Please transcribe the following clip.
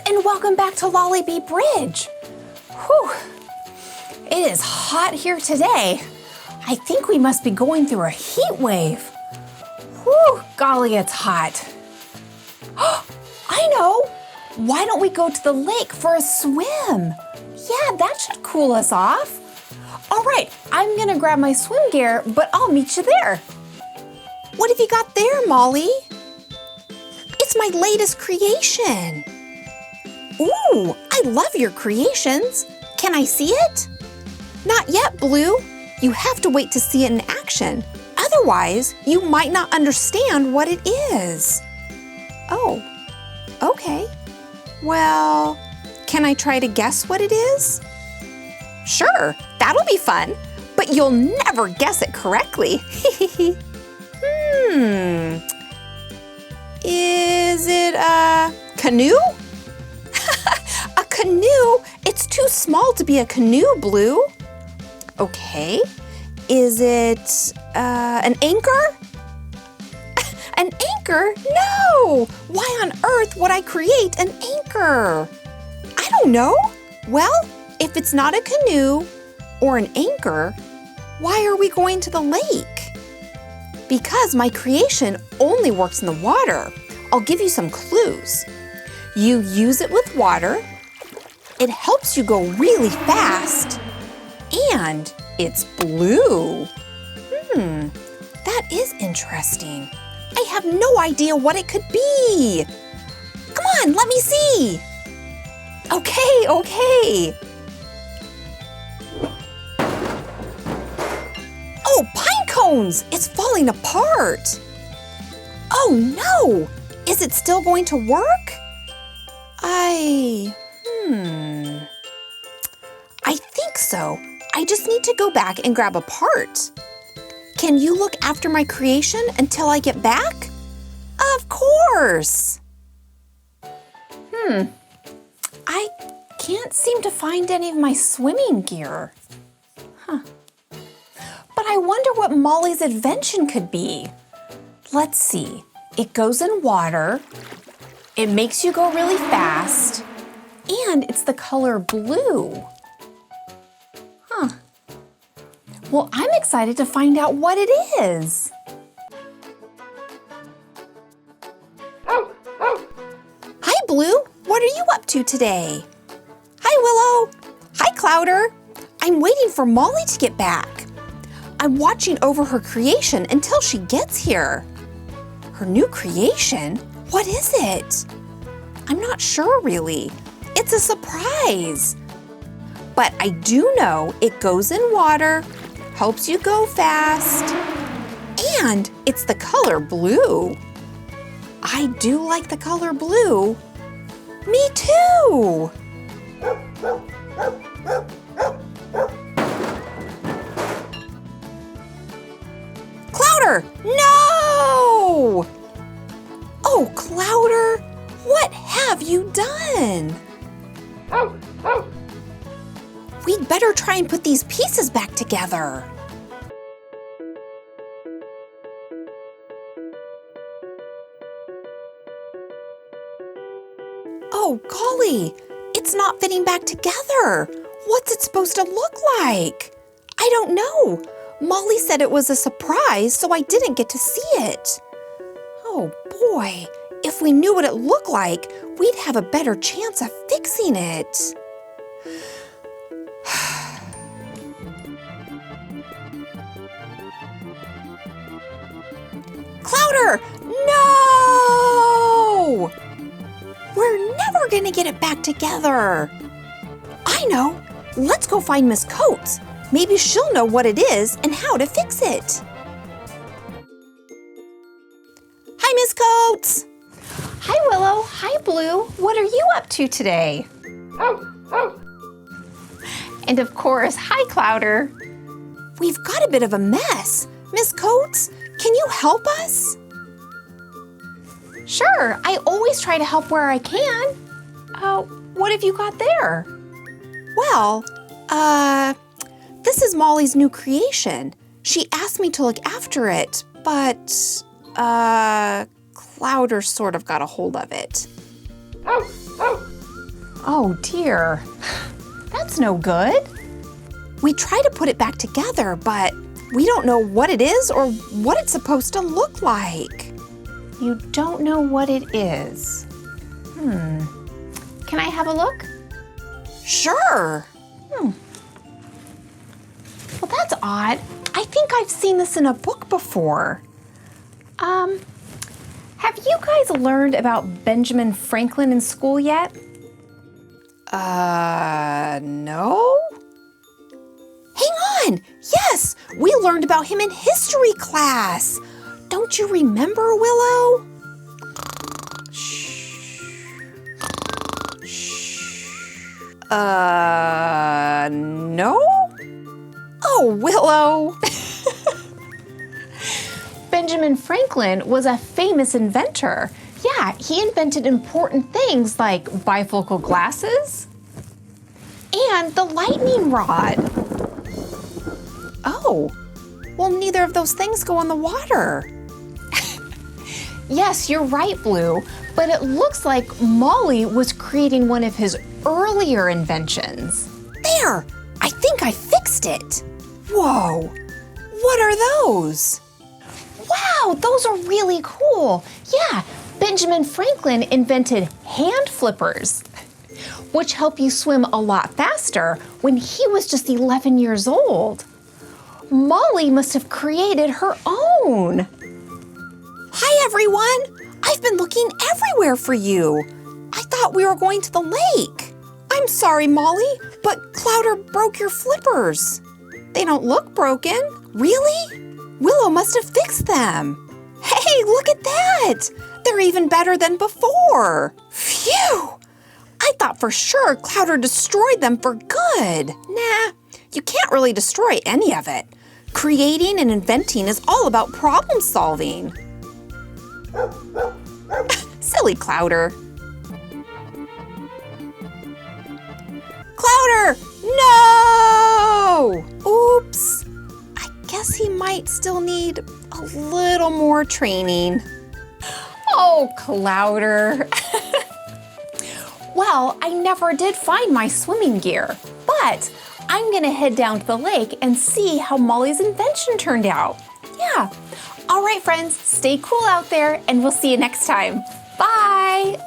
and welcome back to Lollybeep Ridge. Whew, it is hot here today. I think we must be going through a heat wave. Whew, golly, it's hot. I know. Why don't we go to the lake for a swim? Yeah, that should cool us off. All right, I'm gonna grab my swim gear, but I'll meet you there. What have you got there, Molly? It's my latest creation. Ooh, I love your creations. Can I see it? Not yet, Blue. You have to wait to see it in action. Otherwise, you might not understand what it is. Oh, okay. Well, can I try to guess what it is? Sure, that'll be fun, but you'll never guess it correctly. Is it a canoe? A canoe? It's too small to be a canoe, Blue. Okay. Is it an anchor? An anchor? No! Why on earth would I create an anchor? I don't know. Well, if it's not a canoe or an anchor, why are we going to the lake? Because my creation only works in the water. I'll give you some clues. You use it with water, it helps you go really fast, and it's blue. That is interesting. I have no idea what it could be. Come on, let me see. Okay. Oh, pine cones! It's falling apart. Oh no! Is it still going to work? I think so. I just need to go back and grab a part. Can you look after my creation until I get back? Of course. I can't seem to find any of my swimming gear. But I wonder what Molly's invention could be. Let's see. It goes in water, it makes you go really fast, and it's the color blue. Well, I'm excited to find out what it is. Hi, Blue. What are you up to today? Hi, Willow. Hi, Clowder. I'm waiting for Molly to get back. I'm watching over her creation until she gets here. Her new creation? What is it? I'm not sure, really. It's a surprise. But I do know it goes in water, helps you go fast, and it's the color blue. I do like the color blue. Me too. Clowder, no! Oh, Clowder, what have you done? We'd better try and put these pieces back together. Oh, golly, it's not fitting back together. What's it supposed to look like? I don't know. Molly said it was a surprise, so I didn't get to see it. Oh boy, if we knew what it looked like, we'd have a better chance of fixing it. Clowder, no! We're never gonna get it back together. I know. Let's go find Miss Coates. Maybe she'll know what it is and how to fix it. Hi, Miss Coates. Hi, Willow. Hi, Blue. What are you up to today? And of course, hi, Clowder. We've got a bit of a mess. Miss Coates, can you help us? Sure, I always try to help where I can. What have you got there? Well, this is Molly's new creation. She asked me to look after it, but, Clowder sort of got a hold of it. Oh dear, that's no good. We try to put it back together, but we don't know what it is or what it's supposed to look like. You don't know what it is. Can I have a look? Sure. Well, that's odd. I think I've seen this in a book before. Have you guys learned about Benjamin Franklin in school yet? No? Hang on! Yes! We learned about him in history class! Don't you remember, Willow? No? Oh, Willow! Benjamin Franklin was a famous inventor. Yeah, he invented important things like bifocal glasses and the lightning rod. Oh, well, neither of those things go on the water. Yes, you're right, Blue, but it looks like Molly was creating one of his earlier inventions. There, I think I fixed it. Whoa, what are those? Wow, those are really cool. Yeah, Benjamin Franklin invented hand flippers, which help you swim a lot faster when he was just 11 years old. Molly must have created her own. Hi, everyone. I've been looking everywhere for you. I thought we were going to the lake. I'm sorry, Molly, but Clowder broke your flippers. They don't look broken. Really? Willow must have fixed them. Hey, look at that. They're even better than before. Phew. I thought for sure Clowder destroyed them for good. Nah, you can't really destroy any of it. Creating and inventing is all about problem solving. Silly Clowder. Clowder! No! Oops. I guess he might still need a little more training. Oh, Clowder. Well, I never did find my swimming gear, but I'm gonna head down to the lake and see how Molly's invention turned out. Yeah. All right, friends, stay cool out there and we'll see you next time. Bye.